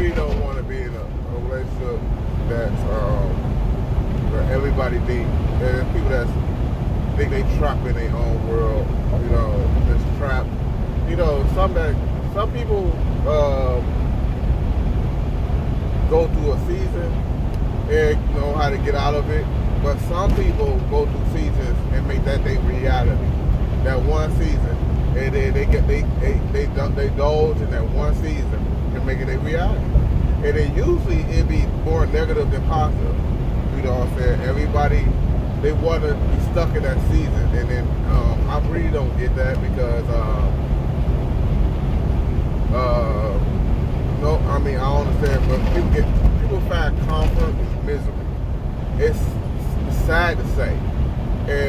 really don't want to be in a relationship that's where everybody think there's people that think they trapped in their own world. You know, just trapped. You know, some people go through a season and know how to get out of it, but some people go through seasons and make that their reality. That one season, and they indulge in that one season and make it a reality. And then usually it be more negative than positive. You know what I'm saying? Everybody, they want to be stuck in that season, and then I really don't get that because no, I mean I understand, but people find comfort in misery. It's sad to say,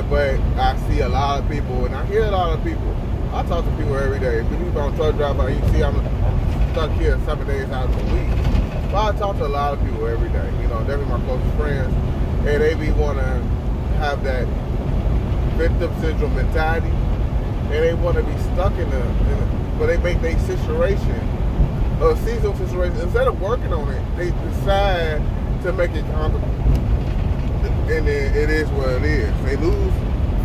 but I see a lot of people, and I hear a lot of people. I talk to people every day. If you on truck driver, you see I'm stuck here 7 days out of the week. But I talk to a lot of people every day. You know, they're my closest friends, and they be want to have that victim syndrome mentality, and they want to be stuck but they make their situation a seasonal situation. Instead of working on it, they decide to make it comfortable. And then it is what it is. They lose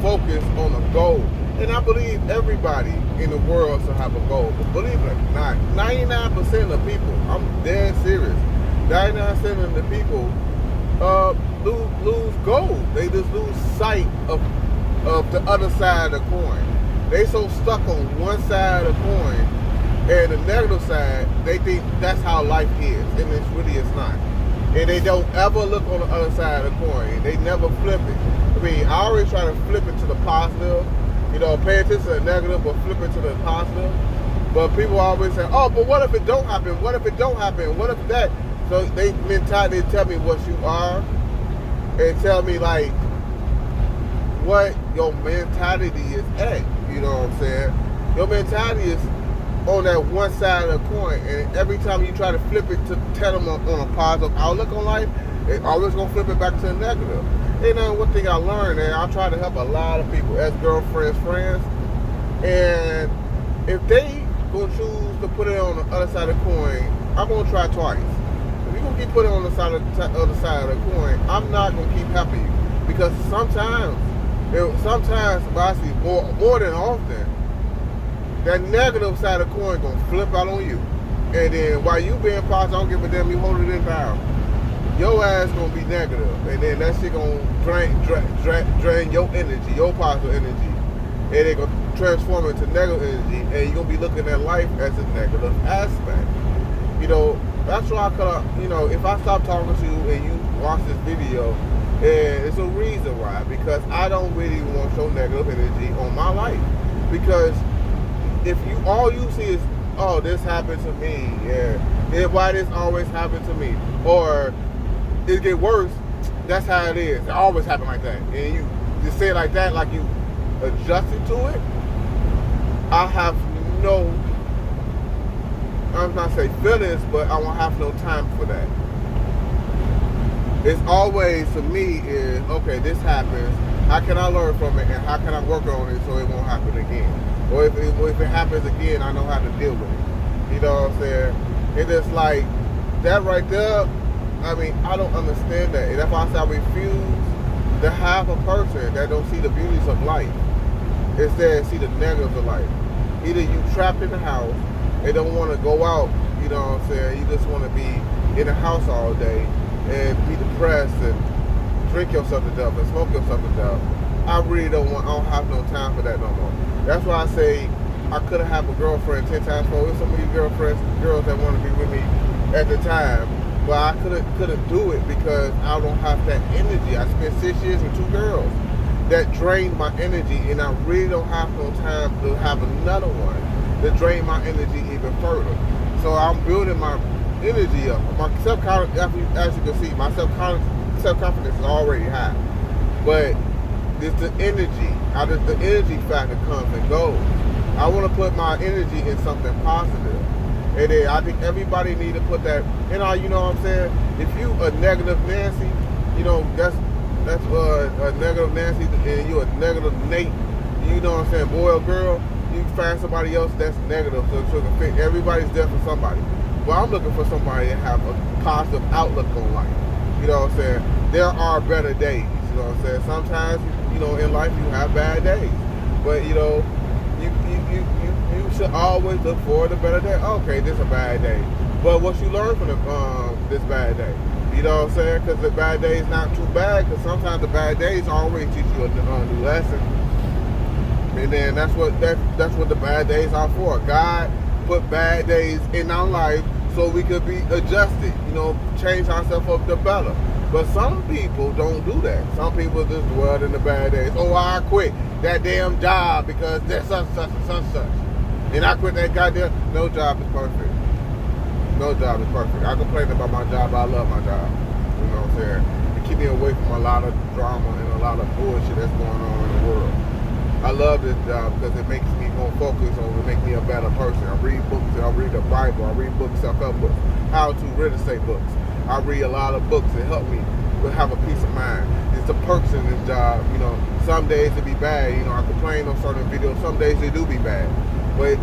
focus on the goal. And I believe everybody in the world should have a goal. But believe it or not, 99% of people, I'm dead serious, 99% of the people lose goal. They just lose sight of the other side of the coin. They so stuck on one side of the coin, and the negative side, they think that's how life is, and it really is not. And they don't ever look on the other side of the coin. They never flip it. I mean, I always try to flip it to the positive. You know, pay attention to the negative, but flip it to the positive. But people always say, oh, but what if it don't happen? What if it don't happen? What if that? So they mentality tell me what you are, and tell me like what your mentality is at. You know what I'm saying? Your mentality is on that one side of the coin, and every time you try to flip it to tell them on a positive outlook on life, they always gonna flip it back to the negative. And one thing I learned, and I try to help a lot of people as girlfriends, friends, and if they gonna choose to put it on the other side of the coin, I'm gonna try twice. If you're gonna keep putting it on the other side of the coin, I'm not gonna keep helping you, because sometimes, but I see more than often, that negative side of the coin gonna flip out on you. And then while you being positive, I don't give a damn, you holding it down, your ass gonna be negative. And then that shit gonna drain your energy, your positive energy. And it gonna transform into negative energy. And you're gonna be looking at life as a negative aspect. You know, that's why I could, you know, if I stop talking to you and you watch this video, and it's a reason why. Because I don't really want to show negative energy on my life. Because if all you see is, oh, this happened to me, and why this always happened to me, or it get worse, that's how it is. It always happen like that, and you just say it like that, like you adjusted to it. I have no, I'm not saying feelings, but I won't have no time for that. It's always, for me, is, okay, this happens, how can I learn from it, and how can I work on it so it won't happen again? Or if it happens again, I know how to deal with it. You know what I'm saying? It's just like, that right there, I mean, I don't understand that. And that's why I say I refuse to have a person that don't see the beauties of life, instead see the negatives of life. Either you trapped in the house and don't want to go out, you know what I'm saying? You just want to be in the house all day and be depressed and drink yourself to death and smoke yourself to death. I really don't have no time for that no more. That's why I say I could have a girlfriend 10 times more. There's so many girls that want to be with me at the time, but I couldn't do it because I don't have that energy. I spent 6 years with 2 girls that drained my energy, and I really don't have no time to have another one that drain my energy even further. So I'm building my energy up. My self-confidence, as you can see, my self-confidence is already high, but it's the energy. The energy factor comes and goes. I want to put my energy in something positive. And then I think everybody need to put that, you know what I'm saying? If you a negative Nancy, you know, that's a negative Nancy, and you a negative Nate, you know what I'm saying, boy or girl, you find somebody else that's negative, so it can fit. Everybody's there for somebody. But I'm looking for somebody to have a positive outlook on life. You know what I'm saying? There are better days. You know what I'm saying? Sometimes, you know, in life you have bad days. But, you know, you should always look forward to better day. Okay, this is a bad day. But what you learn from this bad day? You know what I'm saying? Because the bad day is not too bad. Because sometimes the bad days always teach you a new lesson. And then that's what the bad days are for. God put bad days in our life so we could be adjusted, you know, change ourselves up to better. But some people don't do that. Some people just dwell in the bad days. Oh, I quit that damn job because there's such and such. And I quit that goddamn. No job is perfect. No job is perfect. I complain about my job, but I love my job. You know what I'm saying? It keeps me away from a lot of drama and a lot of bullshit that's going on in the world. I love this job because it makes me more focused on it, make me a better person. I read books, I read the Bible, I read books, self-help books, how to real estate books. I read a lot of books that help me have a peace of mind. It's the perks in this job. You know, some days it be bad. You know, I complain on certain videos. Some days they do be bad. But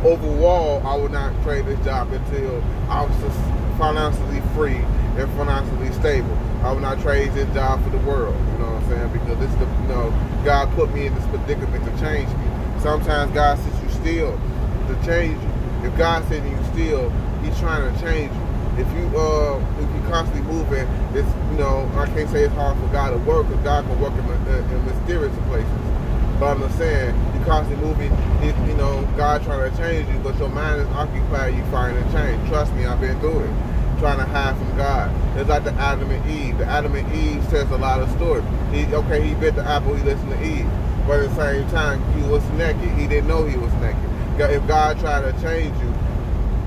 overall, I would not trade this job until I was just financially free and financially stable. I would not trade this job for the world. You know what I'm saying? Because this is the, you know, God put me in this predicament to change me. Sometimes God sits you still to change you. If God sits you still, He's trying to change you. If you constantly moving, it's, you know, I can't say it's hard for God to work, because God can work in mysterious places. But I'm just saying, you constantly moving, you know, God trying to change you, but your mind is occupied, you finding change. Trust me, I've been through it. Trying to hide from God. It's like the Adam and Eve. The Adam and Eve tells a lot of stories. He bit the apple, he listened to Eve. But at the same time, he was naked. He didn't know he was naked. If God tried to change you,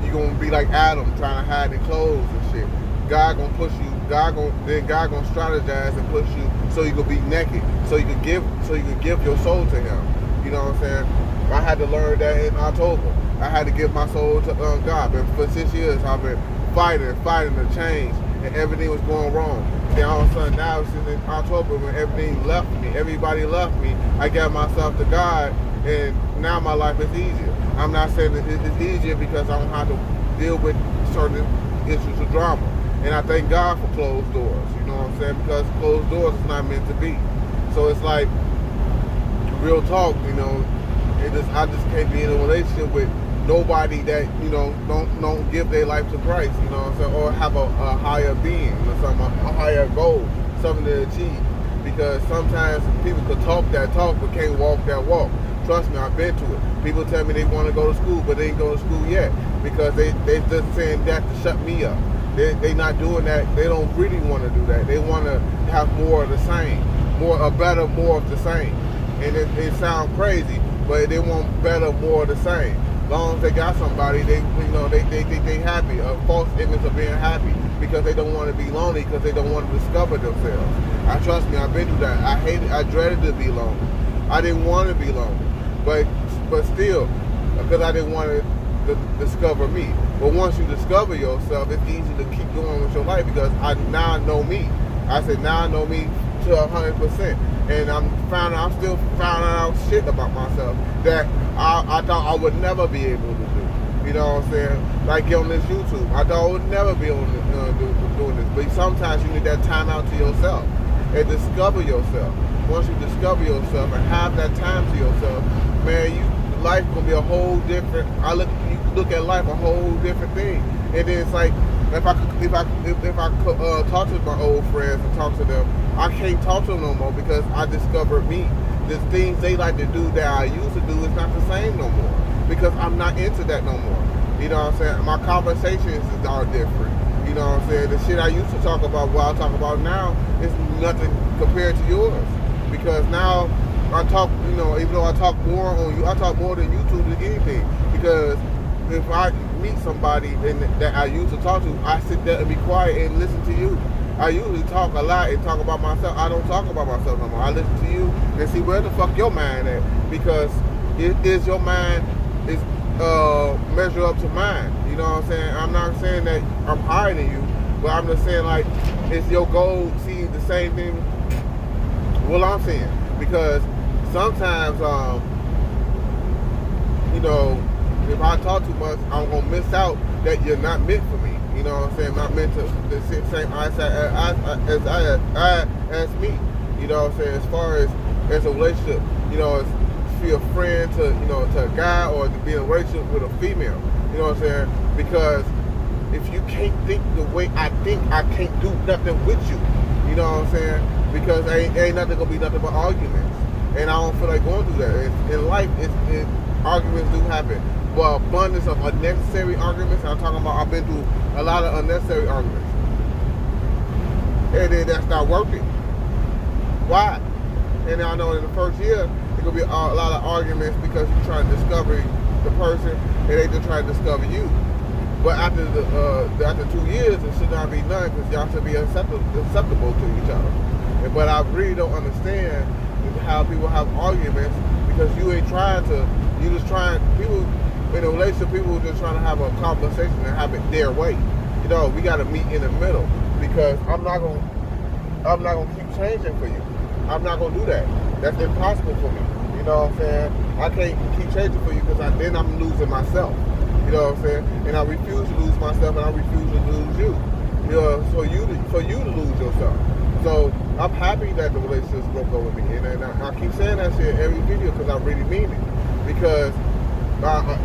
you're gonna be like Adam, trying to hide in clothes and shit. God gonna push you. God gonna strategize and push you so you can be naked, so you can give your soul to Him. You know what I'm saying? I had to learn that in October. I had to give my soul to God. But for 6 years, I've been fighting to change, and everything was going wrong. Then all of a sudden, now it's in October when everything left me, everybody left me. I gave myself to God, and now my life is easier. I'm not saying that it's easier because I don't have to deal with certain issues of drama. And I thank God for closed doors, you know what I'm saying? Because closed doors is not meant to be. So it's like, real talk, you know, I just can't be in a relationship with nobody that, you know, don't give their life to Christ, you know what I'm saying? Or have a higher being or something, a higher goal, something to achieve. Because sometimes people could talk that talk but can't walk that walk. Trust me, I've been to it. People tell me they want to go to school, but they ain't go to school yet because they just saying that to shut me up. They not doing that. They don't really want to do that. They want to have more of the same, more of the same. And it sounds crazy, but they want better, more of the same. As long as they got somebody, they happy. A false image of being happy because they don't want to be lonely, because they don't want to discover themselves. Trust me, I've been through that. I hated, I dreaded to be lonely. I didn't want to be lonely, but still, because I didn't want to discover me. But once you discover yourself, it's easy to keep going with your life because now I know me. I said now I know me to 100%, and I'm still finding out shit about myself that I thought I would never be able to do. You know what I'm saying? Like on this YouTube, I thought I would never be able to doing this. But sometimes you need that time out to yourself and discover yourself. Once you discover yourself and have that time to yourself, man, life gonna be a whole different. You look at life a whole different thing. And then it's like if I could talk to my old friends and talk to them, I can't talk to them no more because I discovered me. The things they like to do that I used to do is not the same no more because I'm not into that no more. You know what I'm saying? My conversations are different. You know what I'm saying? The shit I used to talk about, what I talk about now, is nothing compared to yours. Because now I talk, you know, even though I talk more on you, I talk more than YouTube than anything. Because if I meet somebody that I used to talk to, I sit there and be quiet and listen to you. I usually talk a lot and talk about myself. I don't talk about myself no more. I listen to you and see where the fuck your mind at. Because is your mind is measure up to mine. You know what I'm saying? I'm not saying that I'm higher than you, but I'm just saying like, is your goal see the same thing? Well, I'm saying because sometimes, you know, if I talk too much, I'm gonna miss out that you're not meant for me. You know what I'm saying? Not meant to the same eyesight as me. You know what I'm saying? As far as a relationship, you know, as be a friend to, you know, to a guy, or to be in a relationship with a female. You know what I'm saying? Because if you can't think the way I think, I can't do nothing with you. You know what I'm saying? Because ain't nothing gonna be nothing but arguments, and I don't feel like going through that. In life, arguments do happen, but abundance of unnecessary arguments. I'm talking about, I've been through a lot of unnecessary arguments, and then that's not working. Why? And I know in the first year, there's gonna be a lot of arguments because you're trying to discover the person, and they just trying to discover you. But after 2 years, it should not be none, because y'all should be acceptable to each other. But I really don't understand how people have arguments, because you ain't trying to. You just trying. People in a relationship, people just trying to have a conversation and have it their way. You know, we got to meet in the middle, because I'm not gonna keep changing for you. I'm not gonna do that. That's impossible for me. You know what I'm saying? I can't keep changing for you, because then I'm losing myself. You know what I'm saying? And I refuse to lose myself, and I refuse to lose you. You know, for you to lose yourself. So I'm happy that the relationship broke up with me, and I keep saying that shit every video, because I really mean it. Because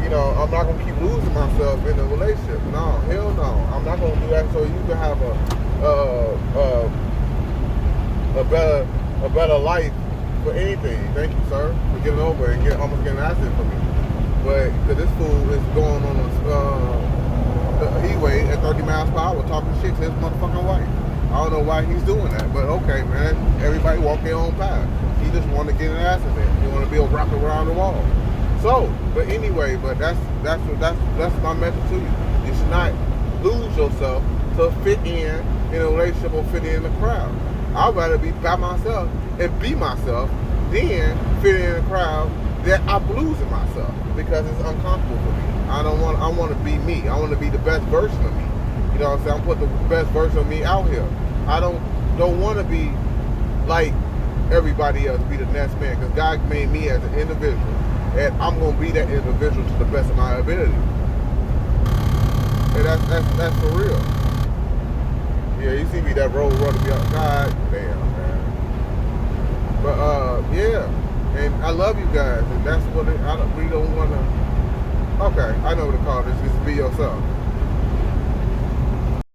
you know, I'm not gonna keep losing myself in a relationship. No, hell no. I'm not gonna do that. So you can have a better life for anything. Thank you, sir, for getting over and almost getting an accident for me. But because this fool is going on the E-way at 30 miles per hour, talking shit to his motherfucking wife. I don't know why he's doing that, but okay, man. Everybody walk their own path. He just want to get in an accident. He want to be able to rock around the wall. So, but anyway, but that's my message to you. You should not lose yourself to fit in a relationship or fit in the crowd. I'd rather be by myself and be myself than fit in a crowd that I'm losing myself, because it's uncomfortable for me. I want to be me. I want to be the best version of me. You know what I'm saying? I'm putting the best version of me out here. I don't want to be like everybody else, be the next man, because God made me as an individual, and I'm gonna be that individual to the best of my ability. And that's for real. Yeah, you see me that road running me out. God damn, man. But yeah. And I love you guys, and that's what I really don't want to. Okay, I know what to call this. Just be yourself.